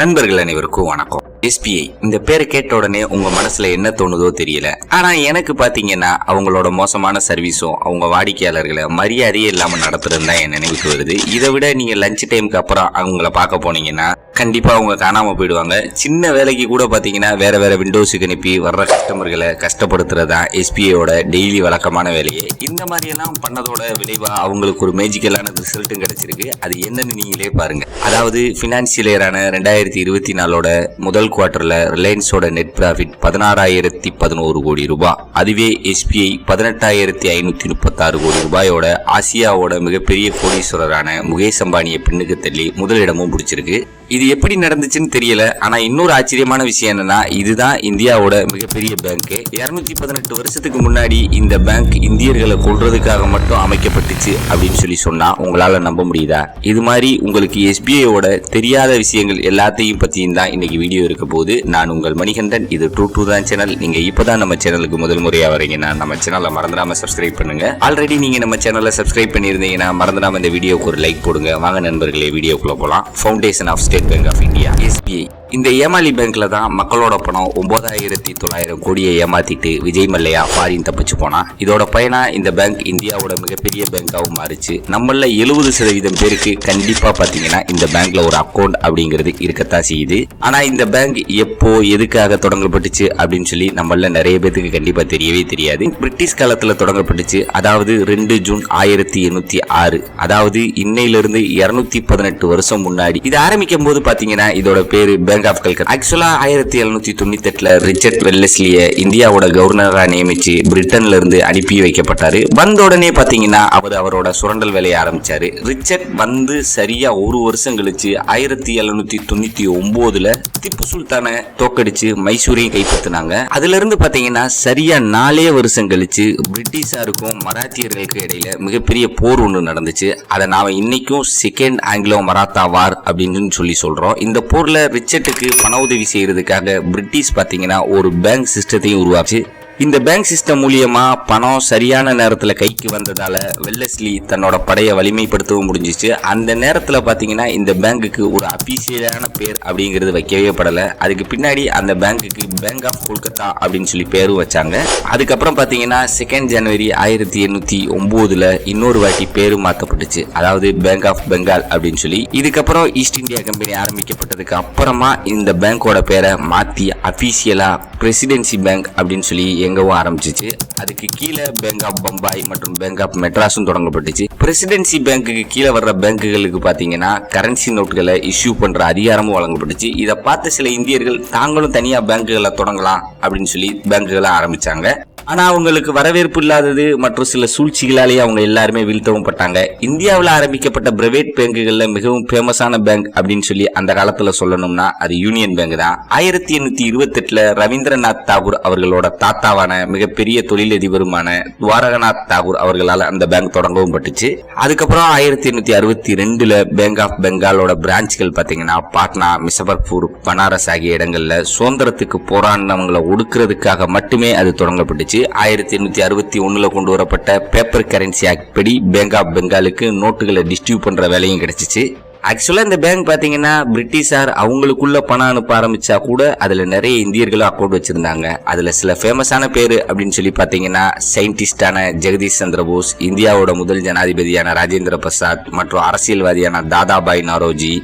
நண்பர்கள் அனைவருக்கும் வணக்கம். SBI இந்த பேரை கேட்ட உடனே உங்க மனசுல என்ன தோணுதோ தெரியல. ஆனா எனக்கு பாத்தீங்கன்னா அவங்களோட மோசமான சர்வீஸும் அவங்க வாடிக்கையாளர்களை மரியாதையே இல்லாம நடத்துறது தான் என் நினைவுக்கு வருது. இதை விட நீங்க லஞ்ச் டைமுக்கு அப்புறம் அவங்கள பார்க்க போனீங்கன்னா கண்டிப்பா அவங்க காணாம போயிடுவாங்க. சின்ன வேலைக்கு கூட பாத்தீங்கன்னா வேற வேற விண்டோஸுக்கு அனுப்பி வர்ற கஸ்டமர்களை கஷ்டப்படுத்துறதா SBIயோட டெய்லி வழக்கமான வேலையே. இந்த மாதிரி எல்லாம் பண்ணதோட விளைவா அவங்களுக்கு ஒரு மேஜிக்கலான ரிசல்ட்டும் கிடைச்சிருக்கு. அது என்னன்னு நீங்களே பாருங்க. அதாவது பினான்சியல் இயரான 2024ஓட முதல் குவார்டர்ல ரிலையன்ஸோட நெட் ப்ராஃபிட் 16,011 கோடி ரூபாய். அதுவே SBI 18,536 கோடி ரூபாயோட ஆசியாவோட மிகப்பெரிய கோடீஸ்வரரான முகேஷ் அம்பானியை பின்னுக்கு தள்ளி முதலிடமும் பிடிச்சிருக்கு. இது எப்படி நடந்துச்சுன்னு தெரியல. ஆனா இன்னொரு ஆச்சரியமான விஷயம் என்னன்னா, இதுதான் இந்தியாவோட மிகப்பெரிய பேங்க். 218 வருஷத்துக்கு முன்னாடி இந்த பேங்க் இந்தியர்களை கொள்றதுக்காக மட்டும் அமைக்கப்பட்டுச்சு அப்படின்னு சொல்லி சொன்னா உங்களால நம்ப முடியுதா? இது மாதிரி உங்களுக்கு SBIயோட தெரியாத விஷயங்கள் எல்லாத்தையும் பத்தியும் தான் இன்னைக்கு வீடியோ இருக்க போது. நான் உங்கள் மணிகண்டன். இது ட்ரூ தான் சேனல். நீங்க இப்பதான் நம்ம சேனலுக்கு முதல் முறையா வரீங்கன்னா நம்ம சேனலை மறந்துடாம சப்ஸ்கிரைப் பண்ணுங்க. ஆல்ரெடி நீங்க நம்ம சேனலை சப்ஸ்கிரைப் பண்ணியிருந்தீங்கன்னா மறந்துடாம இந்த வீடியோக்கு ஒரு லைக் போடுங்க. வாங்க நண்பர்களே, வீடியோக்குள்ள போலாம். Foundation of state bank of India SBI. இந்த ஏமாளி பேங்க்ல தான் மக்களோட பணம் 9,900 கோடியை ஏமாத்திட்டு விஜய் மல்லையா ஃபாரின் தப்பிச்சு போனா. இதோட பயனா இந்த பேங்க் இந்தியாவோட மிகப்பெரிய பேங்காவும் மாறிச்சு. நம்மள 70% பேருக்கு கண்டிப்பா பாத்தீங்கன்னா இந்த பேங்க்ல ஒரு அக்கௌண்ட் அப்படிங்கிறது இருக்கத்தான் செய்யுது. ஆனா இந்த பேங்க் எப்போ எதுக்காக தொடங்கப்பட்டுச்சு அப்படின்னு சொல்லி நம்மள நிறைய பேருக்கு கண்டிப்பா தெரியவே தெரியாது. பிரிட்டிஷ் காலத்துல தொடங்கப்பட்டுச்சு. அதாவது 2 ஜூன் 1806. அதாவது இன்னையிலிருந்து 218 வருஷம் முன்னாடி இது ஆரம்பிக்கும் போது பாத்தீங்கன்னா இதோட பேரு பேங்க் ஆஃப் கல்கத்தா. ஆக்சுவலா 1798ல ரிச்சர்ட் வெல்லஸ்லிய இந்தியாவோட கவர்னரா நியமிச்சு பிரிட்டன்ல இருந்து அனுப்பி வைக்கப்பட்டாரு. வந்த உடனே பாத்தீங்கன்னா அவரோட சுரண்டல் வேலையை ஆரம்பிச்சாரு. ரிச்சர்ட் வந்து சரியா ஒரு வருஷம் கழிச்சு 1799ல திப்பு சுல்தானை தோக்கடிச்சு மைசூரையும் கைப்பற்றினாங்க. அதுல இருந்து பாத்தீங்கன்னா சரியா 4 வருஷம் கழிச்சு பிரிட்டிஷாருக்கும் மராத்தியர்களுக்கு இடையில மிகப்பெரிய போர் ஒன்று நடந்துச்சு. அதை நாம இன்னைக்கும் செகண்ட் ஆங்கிலோ மராத்தா வார் அப்படின்னு சொல்லி சொல்றோம். இந்த போர்ல ரிச்சர்ட் பண உதவி செய்யறதுக்காக பிரிட்டிஷ் பாத்தீங்கன்னா ஒரு பேங்க் சிஸ்டத்தையும் உருவாச்சு. இந்த பேங்க் சிஸ்டம் மூலியமா பணம் சரியான நேரத்துல கைக்கு வந்ததால வெல்லஸ்லி தன்னோட படையை வலிமைப்படுத்தவும் முடிஞ்சிச்சு. அந்த நேரத்துல பாத்தீங்கன்னா இந்த பேங்குக்கு ஒரு அபிஷியலான பேர் அப்படிங்கிறது வைக்கவே படல. அதுக்கு பின்னாடி அந்த பேங்குக்கு பேங்க் ஆஃப் கொல்கத்தா அப்படின்னு சொல்லி பேரும் வச்சாங்க. அதுக்கப்புறம் பாத்தீங்கன்னா 2 ஜனவரி 1809ல இன்னொரு வாட்டி பேரு மாத்தப்பட்டுச்சு. அதாவது பேங்க் ஆஃப் பெங்கால் அப்படின்னு சொல்லி. இதுக்கப்புறம் ஈஸ்ட் இந்தியா கம்பெனி ஆரம்பிக்கப்பட்டதுக்கு அப்புறமா இந்த பேங்கோட பேரை மாத்தி அபிஷியலா பிரசிடென்சி பேங்க் அப்படின்னு சொல்லி எங்கவும் ஆரம்பிச்சிச்சு. அதுக்கு கீழே பேங்க் ஆஃப் பம்பாய் மற்றும் பேங்க் ஆஃப் மெட்ராஸும் தொடங்கப்பட்டுச்சு. பிரசிடென்சி பேங்குக்கு கீழே வர்ற பேங்குகளுக்கு பாத்தீங்கன்னா கரன்சி நோட்டுகளை இஷ்யூ பண்ற அதிகாரமும் வழங்கப்பட்டுச்சு. இதை பார்த்த சில இந்தியர்கள் தாங்களும் தனியா பேங்குகளை தொடங்கலாம் அப்படின்னு சொல்லி பேங்குகளை ஆரம்பிச்சாங்க. ஆனா அவங்களுக்கு வரவேற்பு இல்லாதது மற்றும் சில சூழ்ச்சிகளாலேயே அவங்க எல்லாருமே வீழ்த்தவும் பட்டாங்க. இந்தியாவில் ஆரம்பிக்கப்பட்ட பிரைவேட் பேங்குகள்ல மிகவும் ஃபேமஸான பேங்க் அப்படின்னு சொல்லி அந்த காலத்துல சொல்லணும்னா அது யூனியன் பேங்க் தான். 1828ல ரவீந்திரநாத் தாகூர் அவர்களோட தாத்தாவான மிகப்பெரிய தொழிலதிபருமான துவாரகநாத் தாகூர் அவர்களால் அந்த பேங்க் தொடங்கவும் பட்டுச்சு. அதுக்கப்புறம் 1862ல பேங்க் ஆஃப் பெங்காலோட பிரான்ச்கள் பாத்தீங்கன்னா பாட்னா, மிசபர்பூர், பனாரஸ் ஆகிய இடங்கள்ல சுதந்திரத்துக்கு போராடினவங்களை ஒடுக்கிறதுக்காக மட்டுமே அது தொடங்கப்பட்டுச்சு. 1861ல கொண்டு வரப்பட்ட பேப்பர் கரன்சி ஆக்ட் படி பேங்க் ஆஃப் பெங்காலுக்கு நோட்டுகளை டிஸ்ட்ரிபியூட் பண்ற வேலையும் கிடைச்சிச்சு. ஆக்சுவலா இந்த பேங்க் பாத்தீங்கன்னா பிரிட்டிஷார் அவங்களுக்குள்ள பணம் அனுப்ப ஆரம்பிச்சா கூட அதுல நிறைய இந்தியர்களும் அக்கௌண்ட் வச்சிருந்தாங்க. அதுல சில ஃபேமஸான பேரு அப்படின்னு சொல்லி பாத்தீங்கன்னா சயின்டிஸ்டான ஜெகதீஷ் சந்திர போஸ், இந்தியாவோட முதல் ஜனாதிபதியான ராஜேந்திர பிரசாத் மற்றும் அரசியல்வாதியான தாதாபாய் நரோஜி.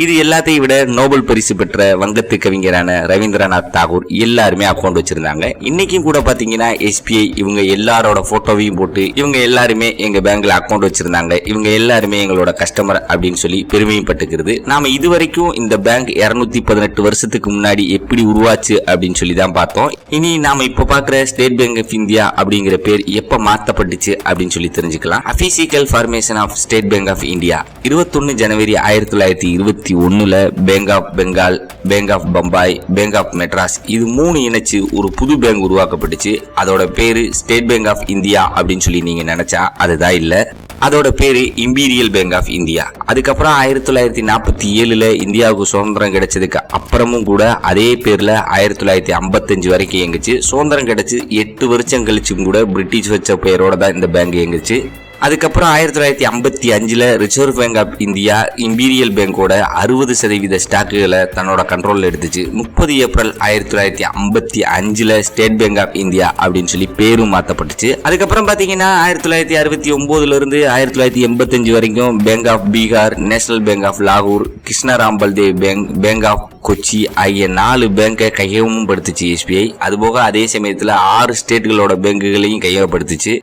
இது எல்லாத்தையும் விட நோபல் பரிசு பெற்ற வங்கத்து கவிஞரான ரவீந்திரநாத் தாகூர் எல்லாருமே அக்கௌண்ட் வச்சிருந்தாங்க. இன்னைக்கும் கூட பாத்தீங்கன்னா SBI இவங்க எல்லாரோட போட்டோவையும் போட்டு இவங்க எல்லாருமே எங்க பேங்க்ல அக்கௌண்ட் வச்சிருந்தாங்க, இவங்க எல்லாருமே எங்களோட கஸ்டமர் அப்படின்னு சொல்லி பெருமையும் பட்டுக்கிறது. நாம இதுவரைக்கும் இந்த பேங்க் 218 வருஷத்துக்கு முன்னாடி எப்படி உருவாச்சு அப்படின்னு சொல்லி தான் பார்த்தோம். இனி நாம இப்ப பாக்குற ஸ்டேட் பேங்க் ஆஃப் இந்தியா அப்படிங்கிற பேர் எப்ப மாத்தப்பட்டுச்சு அப்படின்னு சொல்லி தெரிஞ்சுக்கலாம். Official formation of state bank of India 21 ஜனவரி 1921ல Bank of Bengal, Bank of Bombay, Bank of Madras இது 3 இணைச்சு ஒரு புது பேங்க் உருவாக்கப்பட்டுச்சு. அதோட பேரு ஸ்டேட் பேங்க் ஆஃப் இந்தியா அப்படின்னு சொல்லி நீங்க நினைச்சா அதுதான் இல்ல. அதோட பேரு இம்பீரியல் பேங்க் ஆஃப் இந்தியா. அதுக்கப்புறம் 1947ல இந்தியாவுக்கு சுதந்திரம் கிடைச்சதுக்கு அப்புறமும் கூட அதே பேர்ல 1955 வரைக்கும் இயங்குச்சு. சுதந்திரம் கிடைச்சு 8 வருஷம் கழிச்சும் கூட பிரிட்டிஷ் வச்ச பேரோட தான் இந்த பேங்க் இயங்குச்சு. அதுக்கப்புறம் 1955 Reserve Bank of India Imperial பேங்கோட 60% ஸ்டாக்குகளை தன்னோட கண்ட்ரோல்ல எடுத்துச்சு. 30 ஏப்ரல் 1955 ஸ்டேட் பேங்க் ஆஃப் இந்தியா அப்படின்னு சொல்லி பேரும் மாற்றப்பட்டுச்சு. அதுக்கப்புறம் பார்த்தீங்கன்னா 1969 இருந்து 1985 வரைக்கும் Bank of Bihar, National Bank of லாகூர், Krishnaram Baldev Bank, Bank of Kochi ஆகிய 4 பேங்கை கையகமும் படுத்துச்சு எஸ்பிஐ. அதுபோக அதே சமயத்தில் 6 ஸ்டேட்டுகளோட பேங்குகளையும் கையகப்படுத்துச்சு.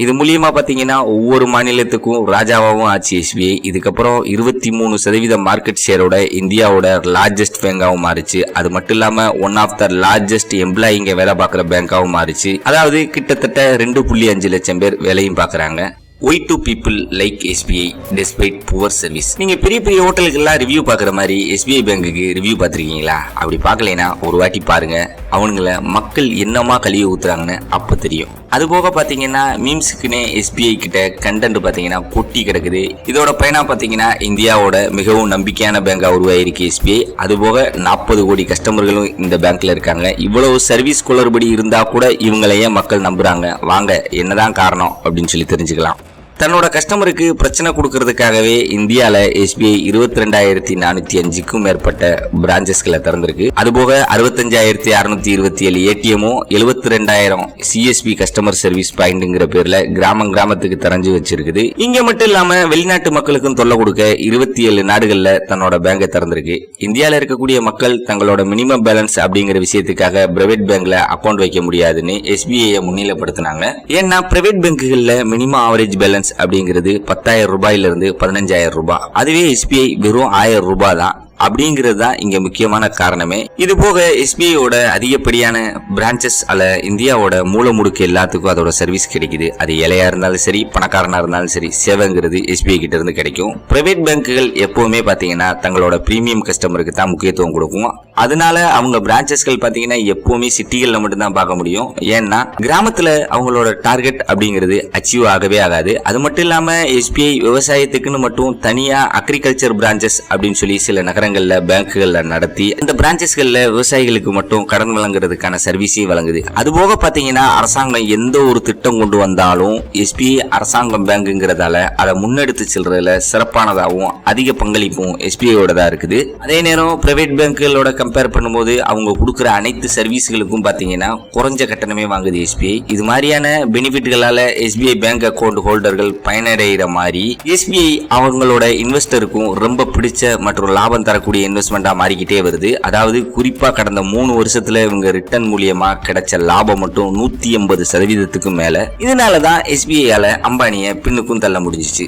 இது மூலியமா பாத்தீங்கன்னா ஒவ்வொரு மாநிலத்துக்கும் ராஜாவாகவும் ஆச்சு எஸ்பிஐ. இதுக்கப்புறம் 23% மார்க்கெட் ஷேரோட இந்தியாவோட லார்ஜஸ்ட் பேங்காவும் மாறிச்சு. அது மட்டும் இல்லாம ஒன் ஆஃப் த லார்ஜஸ்ட் எம்ப்ளாயிங்க வேலை பார்க்குற பேங்காவும் மாறிச்சு. அதாவது கிட்டத்தட்ட 2.5 லட்சம் பேர் வேலையும் பார்க்கறாங்க. Why do people like SBI despite poor service? நீங்க பெரிய பெரிய ஹோட்டலுக்கெல்லாம் ரிவ்யூ பாக்குற மாதிரி SBI பேங்குக்கு ரிவ்யூ பார்த்திருக்கீங்களா? அப்படி பார்க்கலைன்னா ஒரு வாட்டி பாருங்க. அவனுங்களை மக்கள் என்னமா கழுவி ஊத்துறாங்கன்னு அப்ப தெரியும். அது போக பாத்தீங்கன்னா மீம்ஸுக்குன்னே SBI கிட்ட கண்டென்ட் பாத்தீங்கன்னா கொட்டி கிடக்குது. இதோட பயனா பாத்தீங்கன்னா இந்தியாவோட மிகவும் நம்பிக்கையான பேங்கா உருவாயிருக்கு SBI. அது போக 40 கோடி கஸ்டமர்களும் இந்த பேங்க்ல இருக்காங்க. இவ்வளவு சர்வீஸ் குளறுபடி இருந்தா கூட இவங்களை ஏன் மக்கள் நம்புறாங்க? வாங்க என்னதான் காரணம் அப்படின்னு சொல்லி தெரிஞ்சுக்கலாம். தன்னோட கஸ்டமருக்கு பிரச்சனை கொடுக்கறதுக்காகவே இந்தியால SBI 22,405க்கும் மேற்பட்ட பிரான்ச்சஸ்களை திறந்திருக்கு. அதுபோக 65,627 ஏடிஎம்மும் 72,000 CSP கஸ்டமர் சர்வீஸ் பாயிண்ட்ங்கிற பேர்ல கிராமத்துக்கு தெரிஞ்சு வச்சிருக்குது. இங்க மட்டும் இல்லாம வெளிநாட்டு மக்களுக்கும் தொல்லை கொடுக்க 27 நாடுகள்ல தன்னோட பேங்கை திறந்திருக்கு. இந்தியால இருக்கக்கூடிய மக்கள் தங்களோட மினிமம் பேலன்ஸ் அப்படிங்கிற விஷயத்துக்காக பிரைவேட் பேங்க்ல அக்கௌண்ட் வைக்க முடியாதுன்னு SBI முன்னிலைப்படுத்தினாங்க. ஏன்னா பிரைவேட் பேங்குகள்ல மினிமம் ஆவரேஜ் பேலன்ஸ் அப்படிங்கிறது 10,000 ரூபாயில இருந்து 15,000 ரூபாய். அதுவே SBI வெறும் 1000 ரூபாய் தான். அப்படிங்கிறது தான் இங்க முக்கியமான காரணமே. இது போக SBIயோட அதிகப்படியான பிரான்ச்சஸ் இந்தியாவோட மூல முடுக்கு எல்லாத்துக்கும் அதோட சர்வீஸ் கிடைக்குது. அது ஏழையா இருந்தாலும் சரி, பணக்காரனா இருந்தாலும் சரி, சேவைங்கிறது SBI கிட்ட இருந்து கிடைக்கும். பிரைவேட் பேங்குகள் எப்பவுமே பாத்தீங்கன்னா தங்களோட பிரீமியம் கஸ்டமருக்கு தான் முக்கியத்துவம் கொடுக்கும். அதனால அவங்க பிரான்ச்சஸ்கள் பாத்தீங்கன்னா எப்பவுமே சிட்டிகள்ல மட்டும்தான் பார்க்க முடியும். ஏன்னா கிராமத்துல அவங்களோட டார்கெட் அப்படிங்கிறது அச்சீவ் ஆகவே ஆகாது. அது மட்டும் இல்லாம SBI விவசாயத்துக்குன்னு மட்டும் தனியா அக்ரிகல்ச்சர் பிரான்ச்சஸ் அப்படின்னு சொல்லி சில நகரங்கள் பேங்குகள்ல நடத்தி இந்த பிரான்ச்சஸ்கள்ல விவசாயிகளுக்கு மட்டும் கடன் வழங்குறதுக்கான சர்வீஸையும் வழங்குது. அதுபோக பாத்தீங்கன்னா அரசாங்கம் எந்த ஒரு திட்டம் கொண்டு வந்தாலும் SBI அரசாங்கம் பேங்குங்கிறதால அதை முன்னெடுத்து செல்றதுல சிறப்பானதாகவும் அதிக பங்களிப்பும் SBIயோட தான் இருக்குது. அதே நேரம் பிரைவேட் பேங்குகளோட கம்பேர் பண்ணும்போது அவங்க கொடுக்குற அனைத்து சர்வீஸ்களுக்கும் பாத்தீங்கன்னா குறைஞ்ச கட்டணமே வாங்குது SBI. இது மாதிரியான பெனிஃபிட்களால SBI பேங்க் அக்கௌண்ட் ஹோல்டர்கள் பயனடைகிற மாதிரி SBI அவங்களோட இன்வெஸ்டருக்கும் ரொம்ப பிடிச்ச மற்றும் லாபம் தரக்கூடிய இன்வெஸ்ட்மெண்டா மாறிக்கிட்டே வருது. அதாவது குறிப்பா கடந்த 3 வருஷத்துல இவங்க ரிட்டர்ன் மூலியமா கிடைச்ச லாபம் மட்டும் 180% மேல. இதனாலதான் SBIயால அம்பானிய பின்னுக்கும் தள்ள முடிஞ்சிச்சு.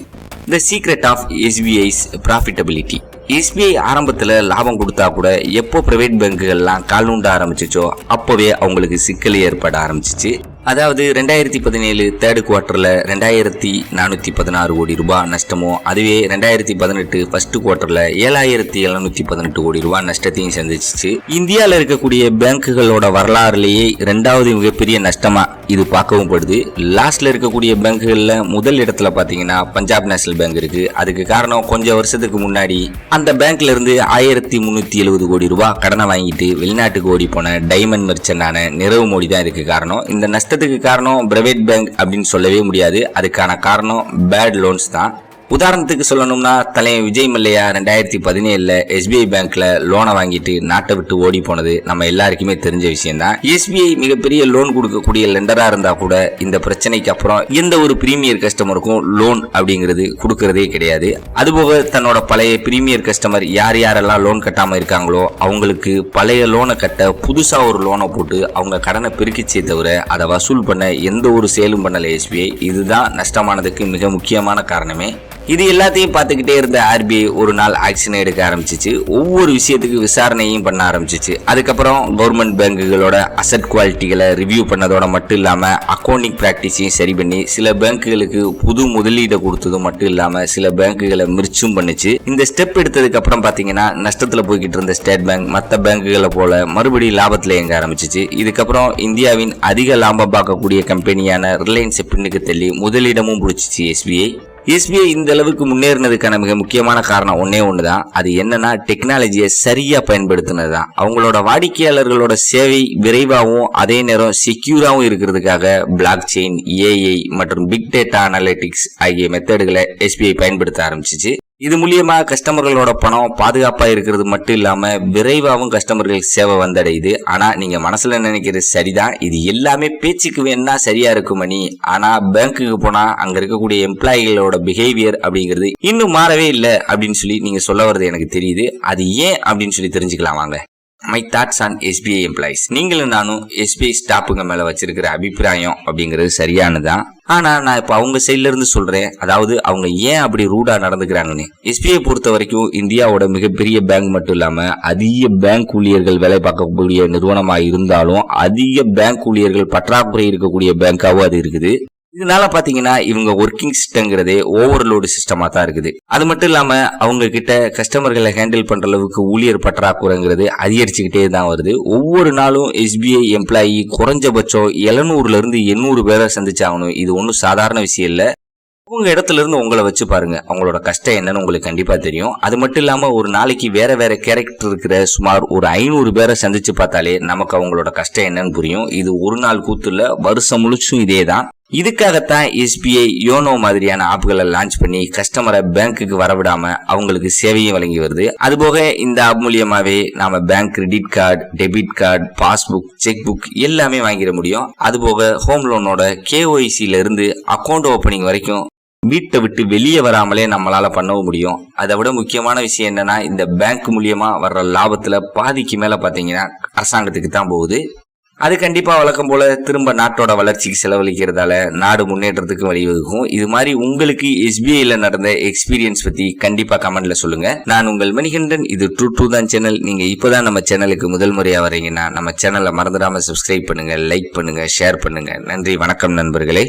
The secret of SBI's profitability. SBI ஆரம்பத்துல லாபம் கொடுத்தா கூட எப்போ பிரைவேட் பேங்குகள்லாம் கால் நூண்ட ஆரம்பிச்சிச்சோ அப்பவே அவங்களுக்கு சிக்கல் ஏற்பட ஆரம்பிச்சிச்சு. அதாவது 2017 தேர்ட் குவார்டர்ல 2,416 கோடி ரூபாய் நஷ்டமும், அதுவே 2018 ஃபர்ஸ்ட் குவார்டர்ல 7,718 கோடி ரூபாய் நஷ்டத்தையும் சந்திச்சிச்சு. இந்தியால இருக்கக்கூடிய பேங்குகளோட வரலாறுலேயே 2வது மிகப்பெரிய நஷ்டமா இது பார்க்கவும் படுது. லாஸ்ட்ல இருக்கக்கூடிய பேங்குகள்ல முதல் இடத்துல பாத்தீங்கன்னா பஞ்சாப் நேஷனல் பேங்க் இருக்கு. அதுக்கு காரணம் கொஞ்சம் வருஷத்துக்கு முன்னாடி அந்த பேங்க்ல இருந்து 1,370 கோடி ரூபாய் கடனை வாங்கிட்டு வெளிநாட்டுக்கு ஓடி போன டைமண்ட் மெர்ச்சன்டான நிரவ் மோடி தான் இதுக்கு காரணம். இந்த நஷ்டத்துக்கு காரணம் பிரைவேட் பேங்க் அப்படின்னு சொல்லவே முடியாது. அதுக்கான காரணம் பேட் லோன்ஸ் தான். உதாரணத்துக்கு சொல்லணும்னா தலைவர் விஜய் மல்லையா 2017 SBI பேங்க்ல லோனை வாங்கிட்டு நாட்டை விட்டு ஓடி போனது நம்ம எல்லாருக்குமே தெரிஞ்ச விஷயம் தான். SBI மிகப்பெரிய லோன் கொடுக்கக்கூடிய லெண்டரா இருந்தா கூட இந்த பிரச்சனைக்கு அப்புறம் எந்த ஒரு பிரீமியர் கஸ்டமருக்கும் லோன் அப்படிங்கிறது கொடுக்கறதே கிடையாது. அதுபோக தன்னோட பழைய பிரீமியர் கஸ்டமர் யாரெல்லாம் லோன் கட்டாம இருக்காங்களோ அவங்களுக்கு பழைய லோனை கட்ட புதுசா ஒரு லோனை போட்டு அவங்க கடனை பெருக்கிச்சே தவிர அதை வசூல் பண்ண எந்த ஒரு செயலும் பண்ணல SBI. இதுதான் நஷ்டமானதுக்கு மிக முக்கியமான காரணமே. இது எல்லாத்தையும் பார்த்துக்கிட்டே இருந்த RBI ஒரு நாள் ஆக்ஷன் எடுக்க ஆரம்பிச்சிச்சு. ஒவ்வொரு விஷயத்துக்கு விசாரணையும் பண்ண ஆரம்பிச்சிச்சு. அதுக்கப்புறம் கவர்மெண்ட் பேங்குகளோட அசட் குவாலிட்டிகளை ரிவ்யூ பண்ணதோட மட்டும் இல்லாம அக்கௌண்டிங் பிராக்டிஸையும் சரி பண்ணி சில பேங்குகளுக்கு புது முதலீடை கொடுத்தது மட்டும் இல்லாம சில பேங்குகளை மிர்ச்சும் பண்ணுச்சு. இந்த ஸ்டெப் எடுத்ததுக்கு அப்புறம் பாத்தீங்கன்னா நஷ்டத்துல போய்கிட்டு இருந்த ஸ்டேட் பேங்க் மற்ற பேங்குகளை போல மறுபடியும் லாபத்துல இயங்க ஆரம்பிச்சிச்சு. இதுக்கப்புறம் இந்தியாவின் அதிக லாபம் பார்க்கக்கூடிய கம்பெனியான ரிலையன்ஸ் பின்னுக்கு தள்ளி முதலிடமும் பிடிச்சிச்சு SBI. எஸ்பிஐ இந்த அளவுக்கு முன்னேறினதுக்கான மிக முக்கியமான காரணம் ஒன்னே ஒண்ணுதான். அது என்னன்னா டெக்னாலஜியை சரியா பயன்படுத்தினதுதான். அவங்களோட வாடிக்கையாளர்களோட சேவை விரைவாகவும் அதே நேரம் செக்யூராகவும் இருக்கிறதுக்காக பிளாக் செயின், ஏஐ மற்றும் பிக் டேட்டா அனலிட்டிக்ஸ் ஆகிய மெத்தடுகளை எஸ்பிஐ பயன்படுத்த ஆரம்பிச்சிச்சு. இது மூலியமா கஸ்டமர்களோட பணம் பாதுகாப்பா இருக்கிறது மட்டும் இல்லாம விரைவாகவும் கஸ்டமர்கள் சேவை வந்தடையுது. ஆனா நீங்க மனசுல நினைக்கிறது சரிதான், இது எல்லாமே பேச்சுக்கு வேணா சரியா இருக்கும் மணி. ஆனா பேங்க்குக்கு போனா அங்க இருக்கக்கூடிய எம்ப்ளாயிகளோட பிஹேவியர் அப்படிங்கிறது இன்னும் மாறவே இல்லை அப்படின்னு சொல்லி நீங்க சொல்ல வர்றது எனக்கு தெரியுது. அது ஏன் அப்படின்னு சொல்லி தெரிஞ்சுக்கலாம் வாங்க. My thoughts on SBI employees. நீங்களும் நானும் எஸ்பிஐ ஸ்டாப்புங்க மேல வச்சிருக்கிற அபிப்பிராயம் அப்படிங்கிறது சரியானதான். ஆனா நான் இப்ப அவங்க சைட்ல இருந்து சொல்றேன், அதாவது அவங்க ஏன் அப்படி ரூடா நடந்துக்கிறாங்கன்னு. எஸ்பிஐ பொறுத்த வரைக்கும் இந்தியாவோட மிகப்பெரிய பேங்க் மட்டும் இல்லாம அதிக பேங்க் ஊழியர்கள் வேலை பார்க்கக்கூடிய நிறுவனமா இருந்தாலும் அதிக பேங்க் ஊழியர்கள் பற்றாக்குறை இருக்கக்கூடிய பேங்காவும் அது இருக்குது. இதனால பாத்தீங்கன்னா இவங்க ஒர்க்கிங் சிஸ்டம்ங்கிறதே ஓவர்லோடு சிஸ்டமா தான் இருக்குது. அது மட்டும் இல்லாம அவங்க கிட்ட கஸ்டமர்களை ஹேண்டில் பண்ற அளவுக்கு ஊழியர் பற்றாக்குறைங்கிறது அதிகரிச்சுக்கிட்டே தான் வருது. ஒவ்வொரு நாளும் எஸ்பிஐ எம்ப்ளாயி குறைஞ்சபட்சம் 700 இருந்து 800 பேரை சந்திச்சாகணும். இது ஒன்றும் சாதாரண விஷயம் இல்ல. உங்க இடத்துல இருந்து உங்களை வச்சு பாருங்க, அவங்களோட கஷ்டம் என்னன்னு உங்களுக்கு கண்டிப்பா தெரியும். அது மட்டும் இல்லாம ஒரு நாளைக்கு வேற வேற கேரக்டர் இருக்கிற சுமார் ஒரு 500 பேரை சந்திச்சு பார்த்தாலே நமக்கு அவங்களோட கஷ்டம் என்னன்னு புரியும். இது ஒரு நாள் கூத்து இல்ல, வருஷம் முழுச்சும் இதே தான். இதுக்காகத்தான் எஸ்பிஐ யோனோ மாதிரியான ஆப்களை லான்ச் பண்ணி கஸ்டமரை பேங்க்குக்கு வரவிடாம அவங்களுக்கு சேவையும் வழங்கி வருது. அதுபோக இந்த ஆப் மூலியமாவே நாம bank credit card, debit card, passbook, check book எல்லாமே வாங்கிட முடியும். அதுபோக ஹோம் லோனோட KYCல இருந்து அக்கௌண்ட் ஓபனிங் வரைக்கும் வீட்டை விட்டு வெளியே வராமலே நம்மளால பண்ணவும் முடியும். அதை விட முக்கியமான விஷயம் என்னன்னா இந்த பேங்க் மூலியமா வர்ற லாபத்துல பாதிக்கு மேல பாத்தீங்கன்னா அரசாங்கத்துக்கு தான் போகுது. அது கண்டிப்பா வழக்கம் போல திரும்ப நாட்டோட வளர்ச்சிக்கு செலவழிக்கிறதால நாடு முன்னேற்றத்துக்கு வழிவகுக்கும். இது மாதிரி உங்களுக்கு எஸ்பிஐல நடந்த எக்ஸ்பீரியன்ஸ் பத்தி கண்டிப்பா கமெண்ட்ல சொல்லுங்க. நான் உங்கள் மணிகண்டன், இது ட்ரூ தான் சேனல். நீங்க இப்பதான் நம்ம சேனலுக்கு முதல் முறையா வரீங்கன்னா நம்ம சேனலை மறந்துடாம சப்ஸ்கிரைப் பண்ணுங்க, லைக் பண்ணுங்க, ஷேர் பண்ணுங்க. நன்றி, வணக்கம் நண்பர்களே.